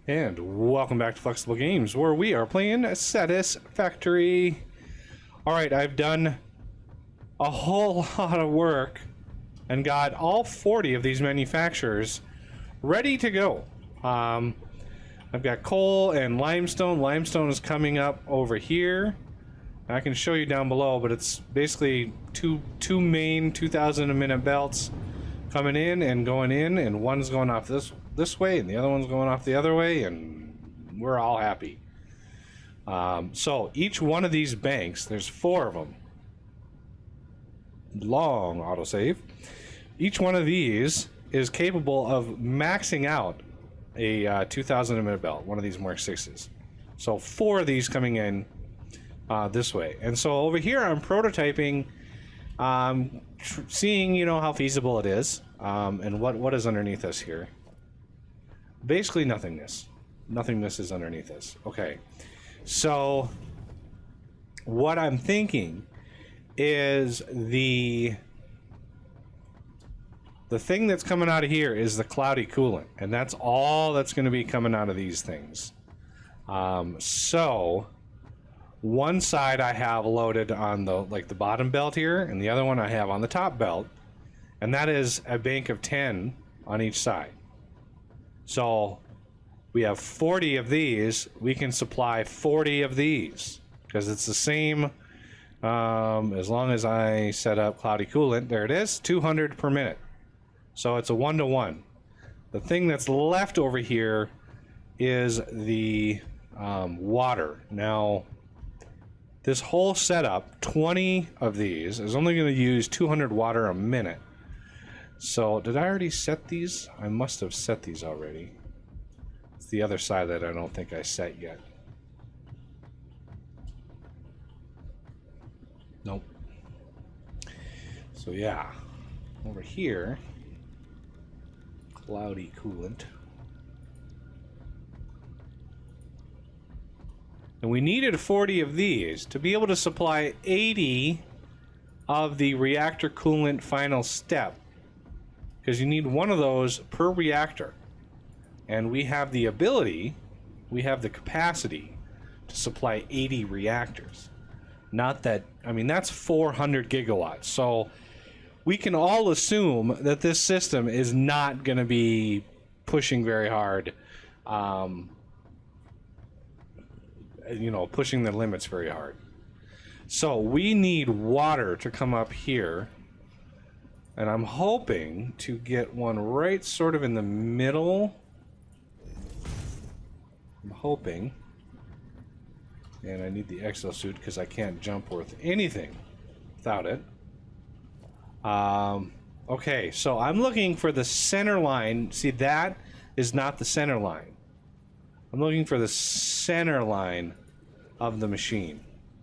And welcome back to Flexible Games, where we are playing Satisfactory. Alright, I've done a whole lot of work and got all 40 of these manufacturers ready to go. I've got coal and limestone. Limestone is coming up over here. I can show you down below, but it's basically two main 2,000 a minute belts coming in and going in, and one's going off this way and the other one's going off the other way, and we're all happy. So each one of these banks, there's 4 of them. Long autosave. Each one of these is capable of maxing out a 2,000 a minute belt, one of these Mark 6s. So 4 of these coming in this way. And so over here I'm prototyping, seeing how feasible it is, and what is underneath us here. Basically nothingness. Nothingness is underneath us. Okay, so what I'm thinking is the thing that's coming out of here is the cloudy coolant, and that's all that's going to be coming out of these things. So one side I have loaded on the bottom belt here, and the other one I have on the top belt, and that is a bank of 10 on each side. So we have 40 of these. We can supply 40 of these because it's the same. As long as I set up cloudy coolant, there it is, 200 per minute. So it's a 1-to-1. The thing that's left over here is the water. Now, this whole setup, 20 of these, is only going to use 200 water a minute. So, did I already set these? I must have set these already. It's the other side that I don't think I set yet. Nope. So yeah, over here, cloudy coolant. And we needed 40 of these to be able to supply 80 of the reactor coolant final step, because you need one of those per reactor. And we have the ability, we have the capacity to supply 80 reactors. Not that, I mean, that's 400 gigawatts. So we can all assume that this system is not going to be pushing very hard, pushing the limits very hard. So we need water to come up here, and I'm hoping to get one right sort of in the middle. I'm hoping. And I need the exosuit because I can't jump worth anything without it. Okay, so I'm looking for the center line. See, that is not the center line. I'm looking for the center line of the machine.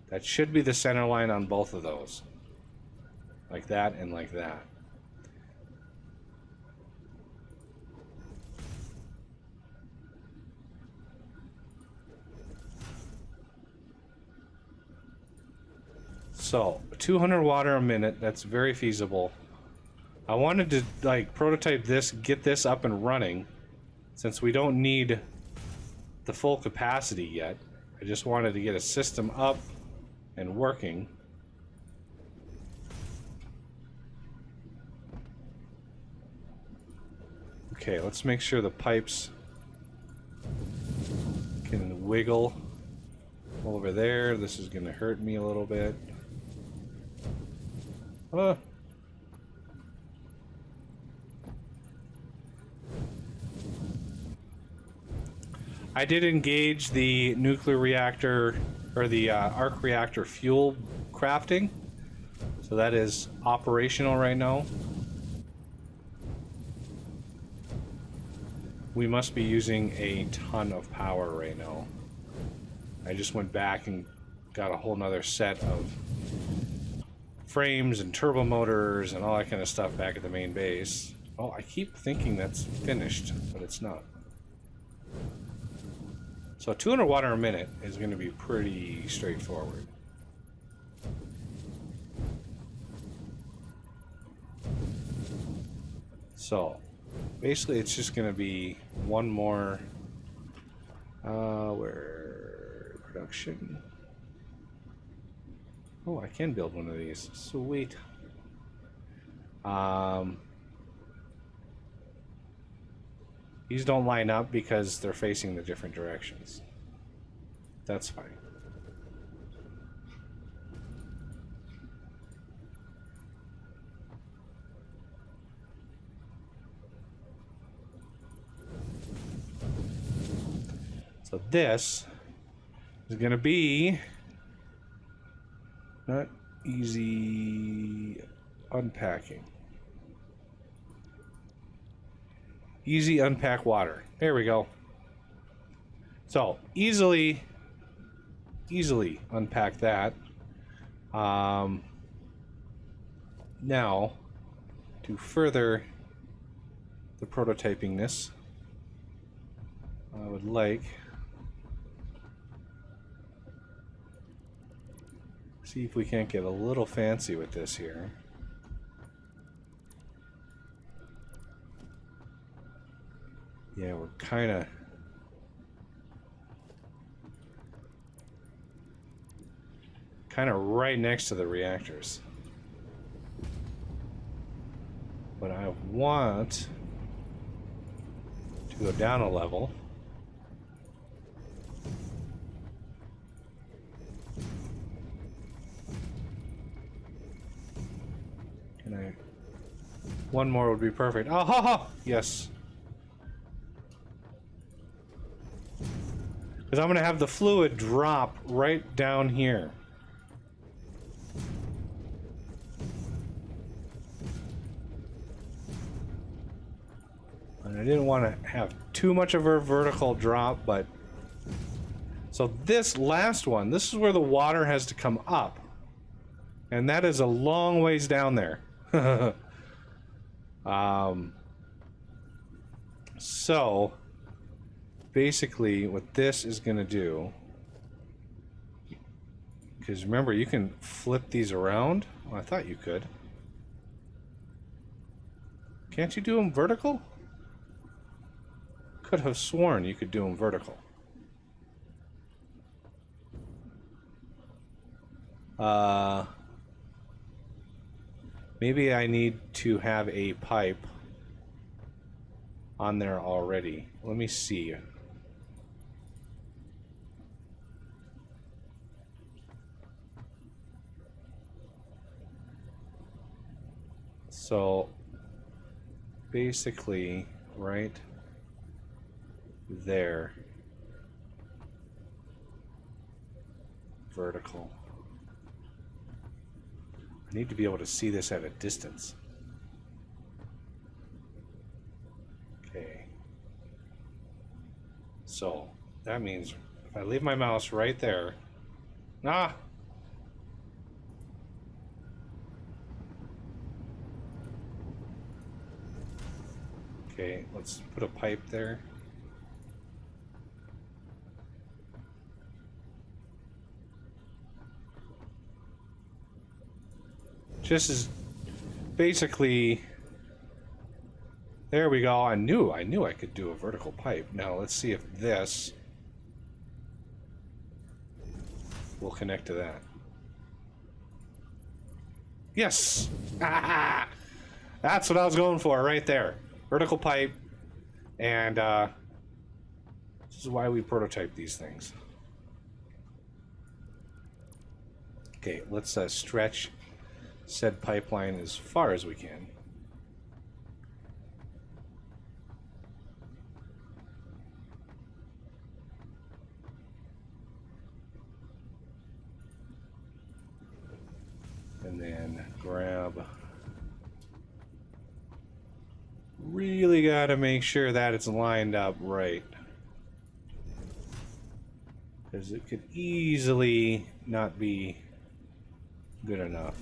That should be the center line on both of those. Like that and like that. So 200 water a minute, that's very feasible. I wanted to prototype this, get this up and running, since we don't need the full capacity yet. I just wanted to get a system up and working. Okay, let's make sure the pipes can wiggle over there. This is going to hurt me a little bit. I did engage the nuclear reactor, or the arc reactor fuel crafting, so that is operational right now. We must be using a ton of power right now. I just went back and got a whole nother set of frames and turbo motors and all that kind of stuff back at the main base. Oh, I keep thinking that's finished, but it's not. So 200 water a minute is going to be pretty straightforward. So basically it's just going to be one more Where production? Oh, I can build one of these. Sweet. These don't line up because they're facing the different directions. That's fine. So this is going to be not easy unpacking. Easy unpack water. There we go. So easily unpack that. Now, to further the prototypingness, I would like see if we can't get a little fancy with this here. Yeah, we're kind of right next to the reactors. But I want to go down a level. Can I? One more would be perfect. Oh, ha, ha. Yes. Because I'm going to have the fluid drop right down here. And I didn't want to have too much of a vertical drop, but... So this last one, this is where the water has to come up. And that is a long ways down there. So... basically what this is going to do, because remember you can flip these around. Well, I thought you could. Can't you do them vertical? Could have sworn you could do them vertical. Maybe I need to have a pipe on there already. Let me see. So basically right there, vertical. I need to be able to see this at a distance. Okay. So that means if I leave my mouse right there, okay, let's put a pipe there. Just as basically, there we go. I knew I could do a vertical pipe. Now let's see if this will connect to that. Yes! That's what I was going for right there. Vertical pipe. And this is why we prototype these things. Okay, let's stretch said pipeline as far as we can. And then grab. Really got to make sure that it's lined up right, because it could easily not be good enough.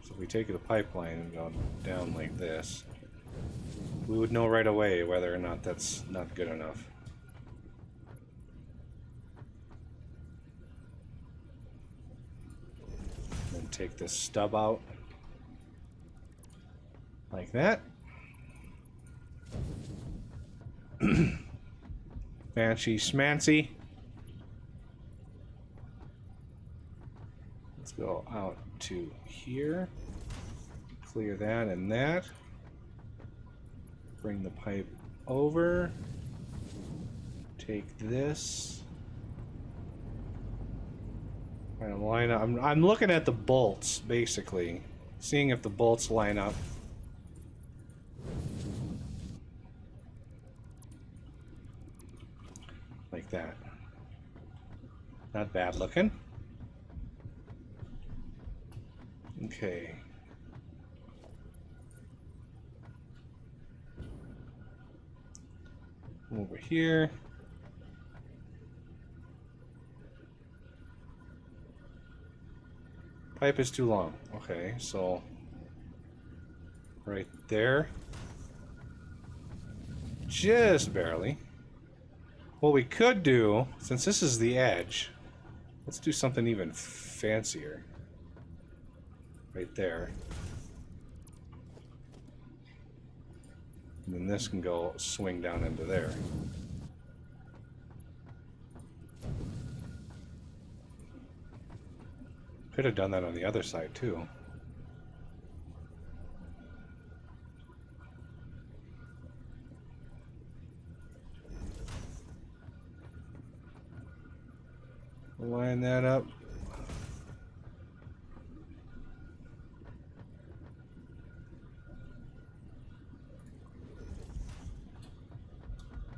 So if we take the pipeline and go down like this, we would know right away whether or not that's not good enough. Then take this stub out like that. Fancy schmancy. Let's go out to here. Clear that and that. Bring the pipe over. Take this. Trying to line up. I'm looking at the bolts, basically. Seeing if the bolts line up. Like that. Not bad looking. Okay. Over here. Pipe is too long. Okay, so right there. Just barely. What we could do, since this is the edge, let's do something even fancier. Right there. And then this can go swing down into there. Could have done that on the other side too. Line that up.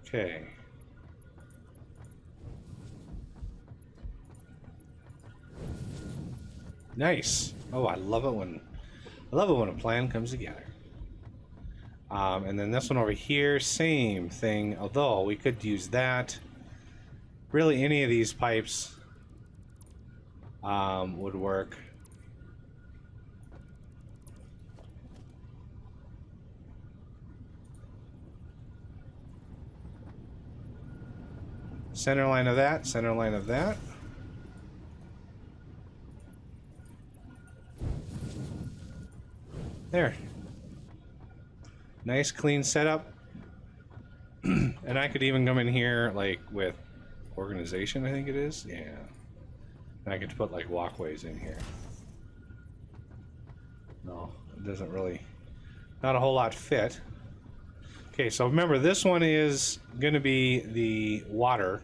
Okay. Nice. Oh, I love it when a plan comes together. And then this one over here, same thing. Although we could use that. Really, any of these pipes would work. Center line of that, center line of that. There. Nice clean setup. And I could even come in here like with organization, I think it is. Yeah. And I could put like walkways in here. No, it doesn't really, not a whole lot fit. Okay, so remember this one is going to be the water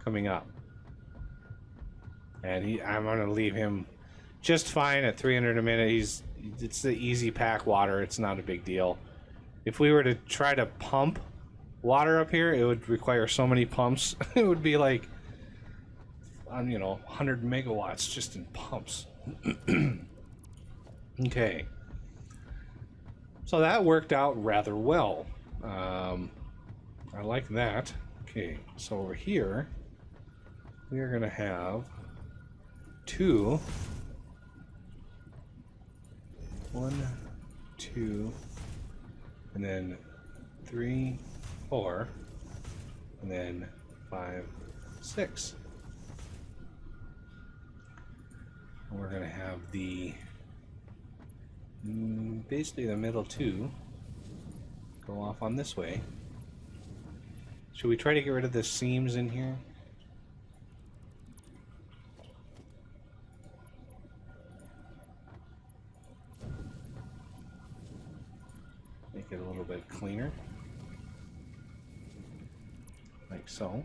coming up. And I'm going to leave him just fine at 300 a minute. It's the easy pack water. It's not a big deal. If we were to try to pump water up here, it would require so many pumps. It would be like, 100 megawatts just in pumps. Okay. So that worked out rather well. I like that. Okay, so over here, we are going to have 2. 1, 2, and then 3, 4, and then 5, 6. And we're going to have the basically the middle 2 go off on this way. Should we try to get rid of the seams in here? Make it a little bit cleaner. Like so.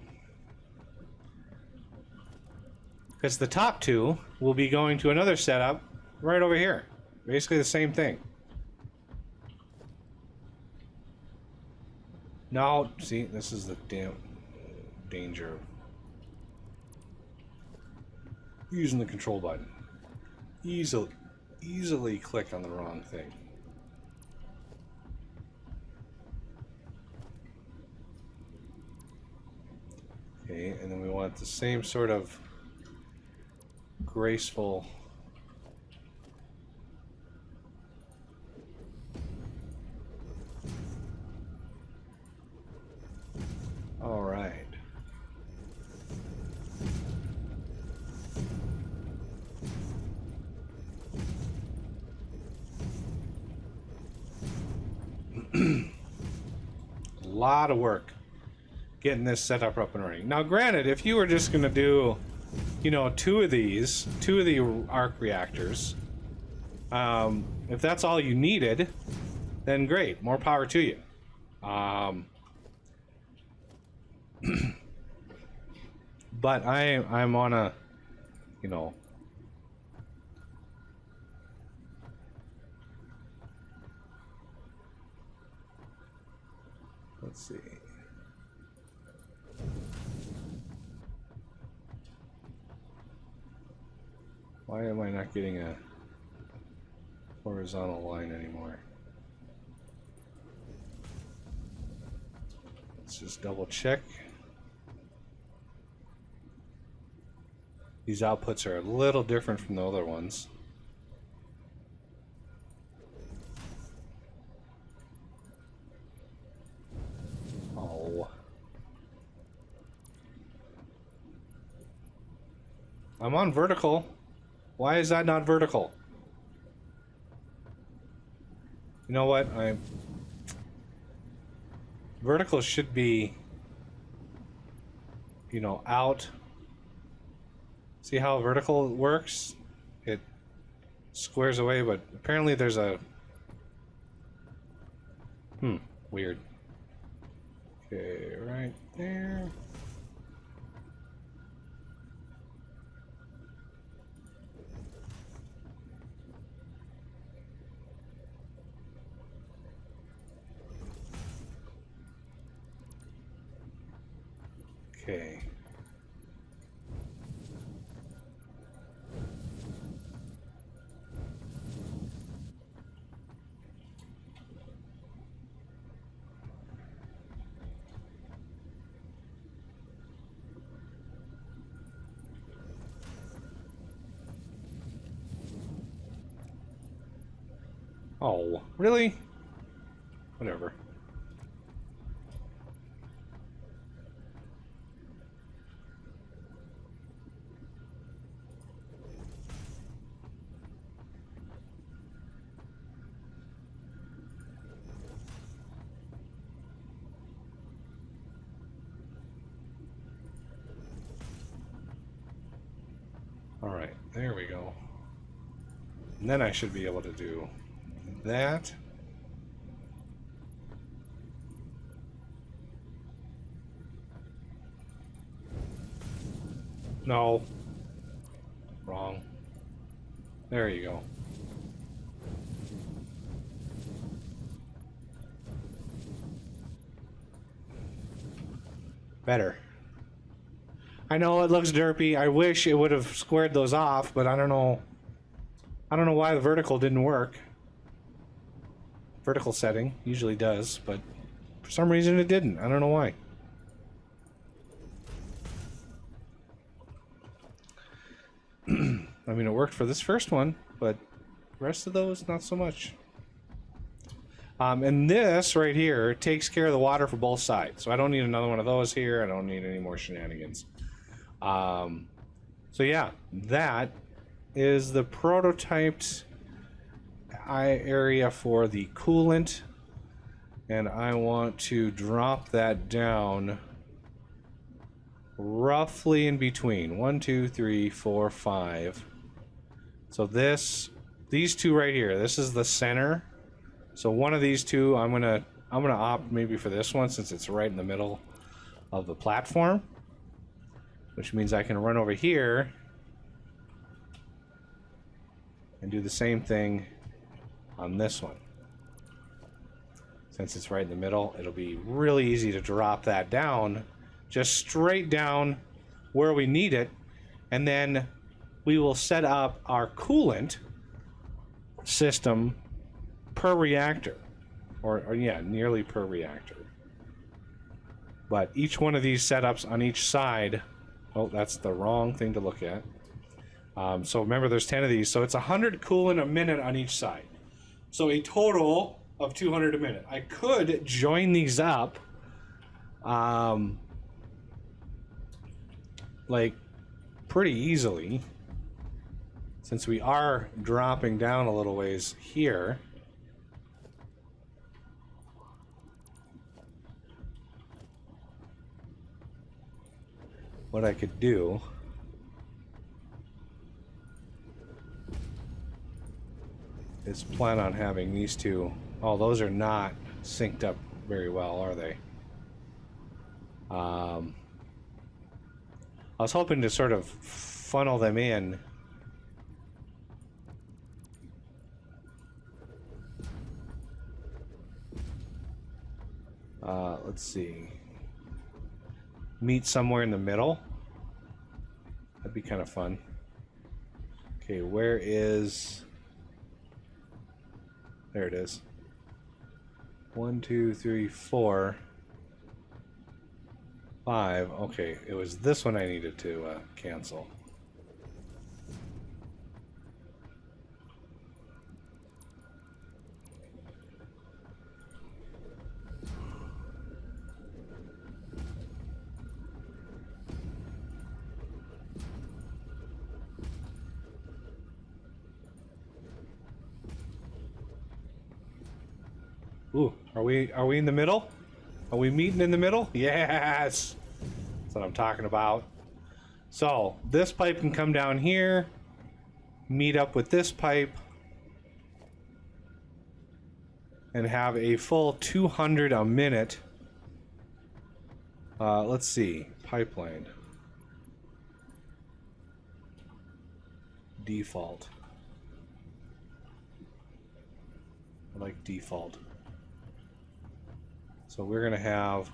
Because the top 2 will be going to another setup right over here. Basically the same thing. Now, see, this is the danger of using the control button. Easily click on the wrong thing. Okay, and then we want the same sort of graceful all right. lot of work getting this set up and running. Now, granted, if you were just going to do, you know, two of the arc reactors, if that's all you needed, then great, more power to you. But I'm on a, you know, let's see. Why am I not getting a horizontal line anymore? Let's just double check. These outputs are a little different from the other ones. Oh. I'm on vertical. Why is that not vertical? You know what? Vertical should be, you know, out. See how vertical works? It squares away, but apparently there's a... weird. Okay, right there. Okay. Oh, really? Whatever. All right, there we go. And then I should be able to do that. No. Wrong. There you go. Better. I know it looks derpy. I wish it would have squared those off, but I don't know. I don't know why the vertical didn't work. Vertical setting usually does, but for some reason it didn't. I don't know why. I mean, it worked for this first one, but the rest of those, not so much. And this right here takes care of the water for both sides. So I don't need another one of those here. I don't need any more shenanigans. So yeah, that is the prototyped area for the coolant. And I want to drop that down roughly in between 1, 2, 3, 4, 5. So these two right here, this is the center. So one of these two, I'm gonna opt maybe for this one since it's right in the middle of the platform, which means I can run over here and do the same thing on this one. Since it's right in the middle, it'll be really easy to drop that down, just straight down where we need it, and then we will set up our coolant system per reactor, or yeah, nearly per reactor. But each one of these setups on each side, oh, that's the wrong thing to look at. So remember, there's 10 of these, so it's 100 coolant a minute on each side. So a total of 200 a minute. I could join these up, like pretty easily, since we are dropping down a little ways here. what I could do is plan on having these two. Oh, those are not synced up very well, are they? I was hoping to sort of funnel them in. Let's see. Meet somewhere in the middle. That'd be kind of fun. Okay, where is... There it is. 1, 2, 3, 4, 5. Okay, it was this one I needed to cancel. Ooh, are we in the middle? Are we meeting in the middle? Yes! That's what I'm talking about. So, this pipe can come down here, meet up with this pipe, and have a full 200 a minute. Let's see. Pipeline. Default. I like default. So we're going to have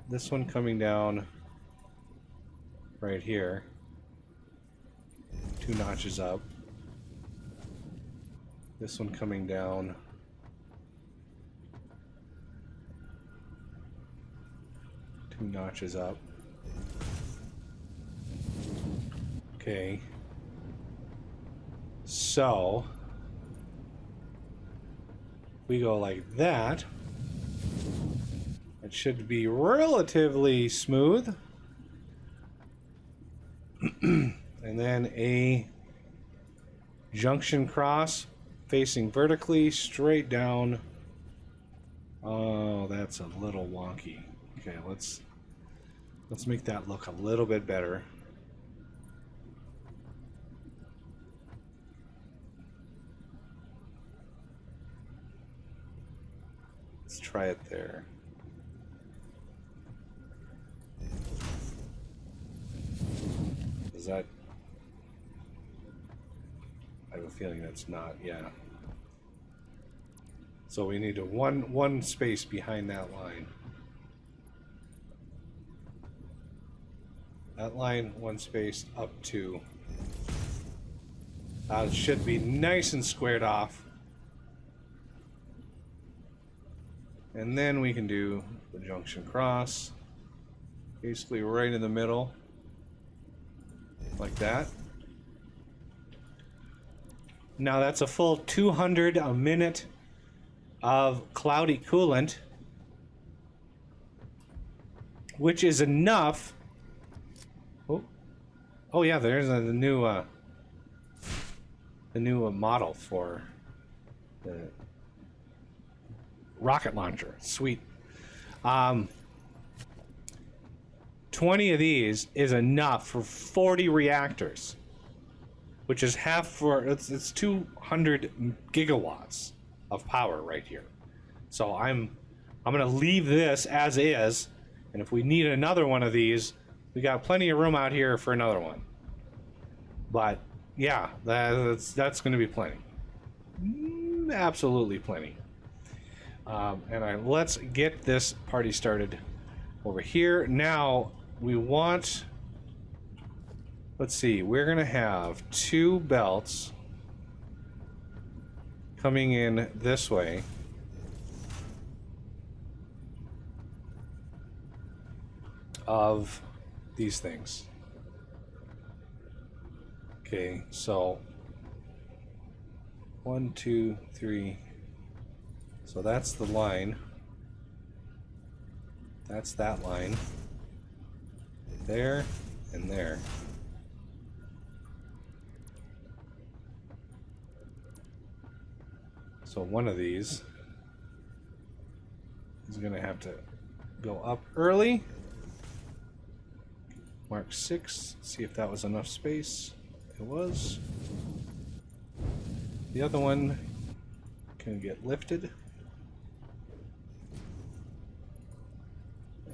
this one coming down right here, 2 notches up. This one coming down two notches up. Okay. So we go like that. It should be relatively smooth. And then a junction cross facing vertically straight down. Oh, that's a little wonky. Okay, let's make that look a little bit better. Let's try it there. Is that... I have a feeling that's not, yeah. So we need a one space behind that line. That line, one space up to. It should be nice and squared off. And then we can do the junction cross, basically right in the middle, like that. Now that's a full 200 a minute of cloudy coolant, which is enough. Oh yeah, there's the new model for the rocket launcher. Sweet. 20 of these is enough for 40 reactors, which is half for it's 200 gigawatts of power right here. So I'm gonna leave this as is, and if we need another one of these, we got plenty of room out here for another one. But yeah, that's gonna be plenty. Absolutely plenty. Let's get this party started over here. Now we want, let's see, we're gonna have 2 belts coming in this way. Of these things. Okay, so 1, 2, 3. So that's the line. That's that line. There and there. So one of these is going to have to go up early. Mark 6. See if that was enough space. It was. The other one can get lifted.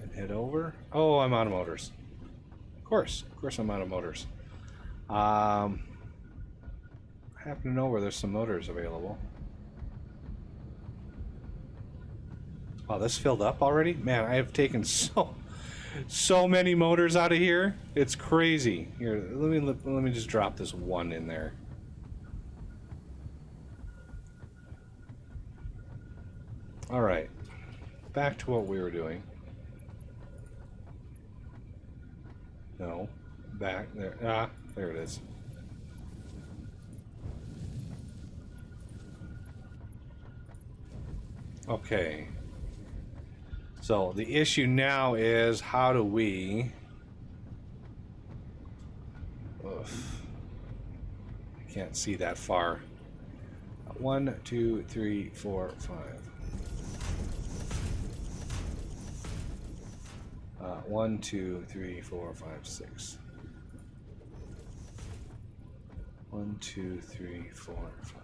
And head over. Oh, I'm out of motors. Of course I'm out of motors. I happen to know where there's some motors available. Oh, this filled up already? Man, I have taken so many motors out of here. It's crazy. Here, let me just drop this one in there. All right. Back to what we were doing. No. Back there. Ah, there it is. Okay. So the issue now is how do we... Ugh. I can't see that far. 1, 2, 3, 4, 5. 1, 2, 3, 4, 5, 6. 1, 2, 3, 4, 5.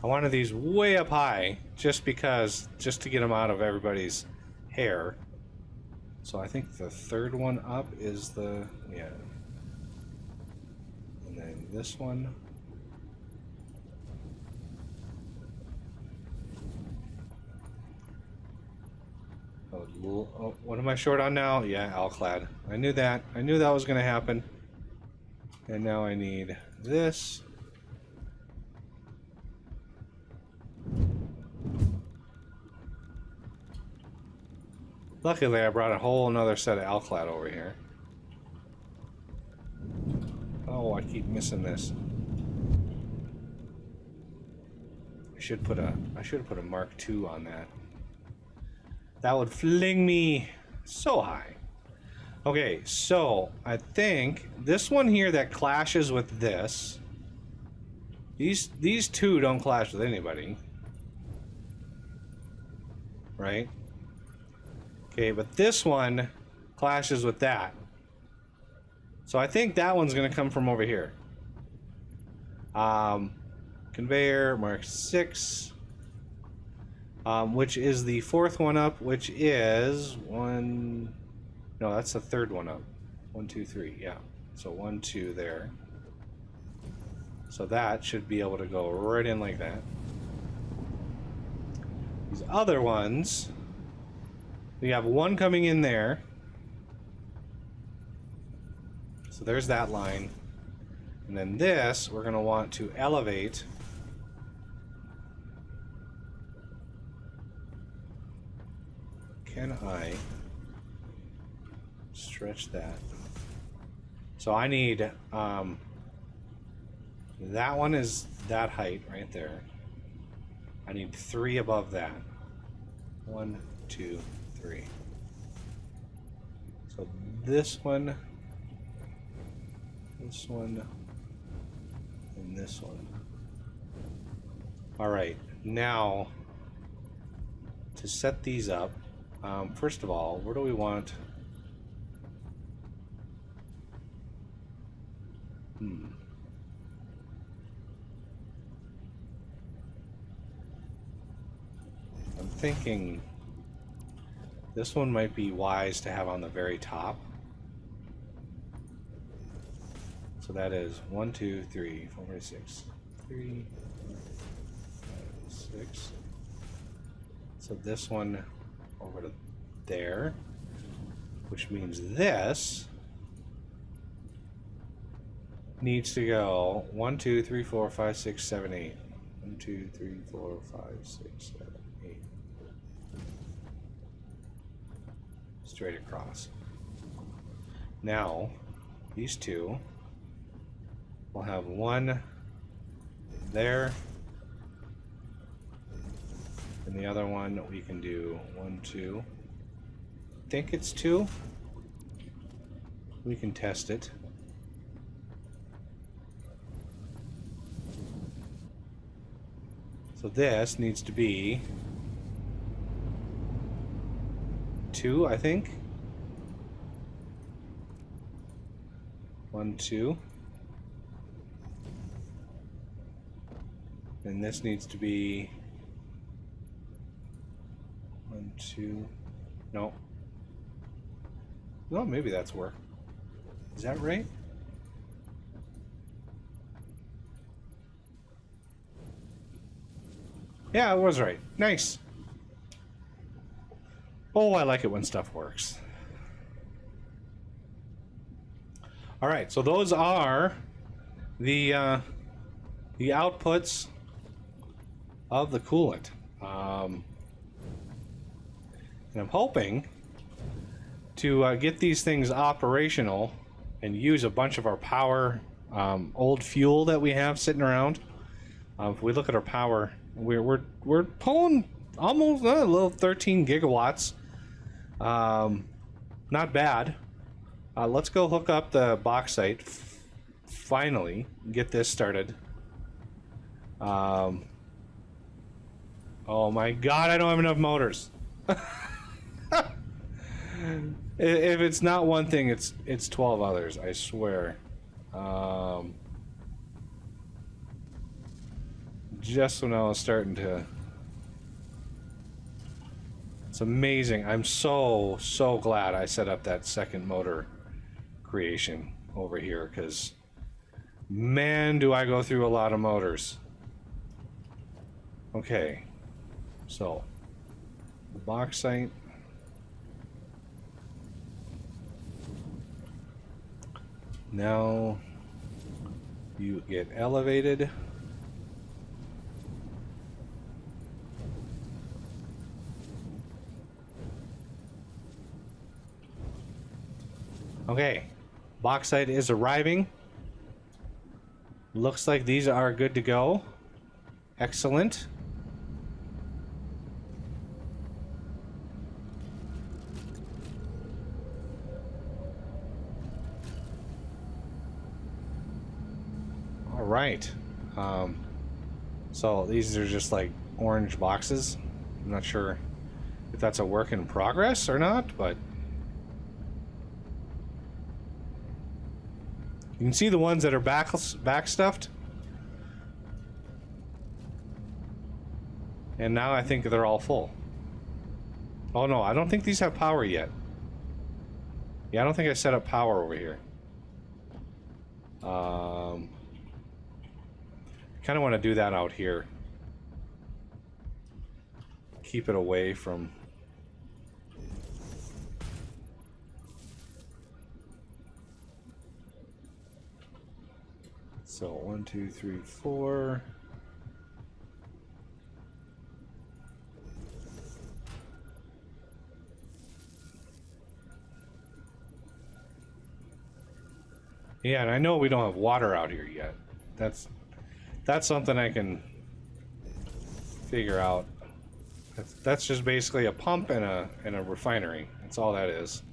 I wanted these way up high just to get them out of everybody's hair. So I think the third one up is the, yeah. And then this one. Oh, what am I short on now? Yeah, Alclad. I knew that. I knew that was going to happen. And now I need this. Luckily, I brought a whole another set of Alclad over here. Oh, I keep missing this. I should have put a Mark II on that. That would fling me so high. Okay, so I think this one here that clashes with this. These two don't clash with anybody. Right? Okay, but this one clashes with that. So I think that one's going to come from over here. Conveyor, Mark 6. Which is the fourth one up, which is one... No, that's the third one up. 1, 2, 3, yeah. So 1, 2 there. So that should be able to go right in like that. These other ones... We have one coming in there. So there's that line. And then this, we're going to want to elevate. Can I stretch that? So I need, that one is that height right there. I need 3 above that. 1, 2, 3. So this one, and this one. All right, now to set these up, first of all, where do we want? I'm thinking this one might be wise to have on the very top. So that is 1, 2, 3, 4, 5, 6. 3, 5, 6. So this one over to there, which means this needs to go 1, 2, 3, 4, 5, 6, 7, 8. 1, 2, 3, 4, 5, 6, 7, 8. Straight across. Now, these two will have one there, and the other one we can do 1, 2. I think it's 2. We can test it. So this needs to be 2, I think. 1, 2. And this needs to be 1, 2. No. No, maybe that's work. Is that right? Yeah, it was right. Nice. Oh, I like it when stuff works. All right, so those are the outputs of the coolant. And I'm hoping to get these things operational and use a bunch of our power, old fuel that we have sitting around. If we look at our power, we're pulling almost a little 13 gigawatts. Not bad. Let's go hook up the bauxite. Finally, get this started. Oh my God! I don't have enough motors. If it's not one thing, it's 12 others. I swear. Just when I was starting to. It's amazing. I'm so glad I set up that second motor creation over here, because man, do I go through a lot of motors. Okay, so the bauxite. Now you get elevated. Okay, bauxite is arriving. Looks like these are good to go. Excellent. All right. So these are just like orange boxes. I'm not sure if that's a work in progress or not, but you can see the ones that are back stuffed. And now I think they're all full. Oh no, I don't think these have power yet. Yeah, I don't think I set up power over here. Kind of want to do that out here. Keep it away from. So 1, 2, 3, 4. Yeah, and I know we don't have water out here yet. That's something I can figure out. That's just basically a pump and a refinery. That's all that is.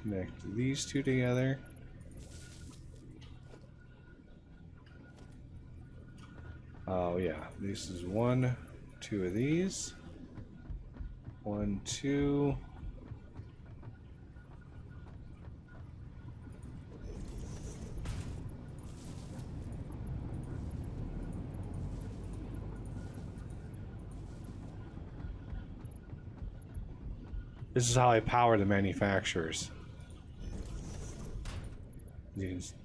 Connect these two together. Oh yeah, this is 1, 2 of these. 1, 2. This is how I power the manufacturers.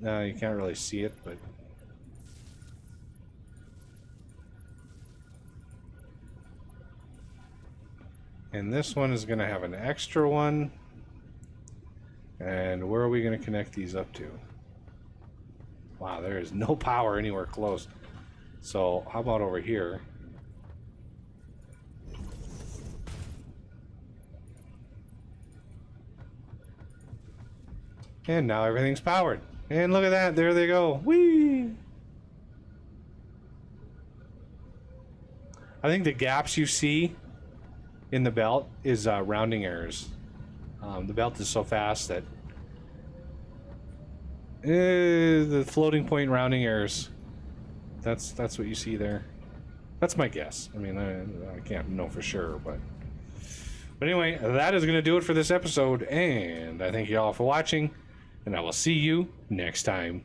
No, you can't really see it, but and this one is going to have an extra one. And where are we going to connect these up to? Wow, there is no power anywhere close. So how about over here? And now everything's powered. And look at that, there they go. Whee! I think the gaps you see in the belt is rounding errors. The belt is so fast that The floating point rounding errors. That's what you see there. That's my guess. I mean, I can't know for sure, but anyway, that is going to do it for this episode, and I thank you all for watching, and I will see you next time.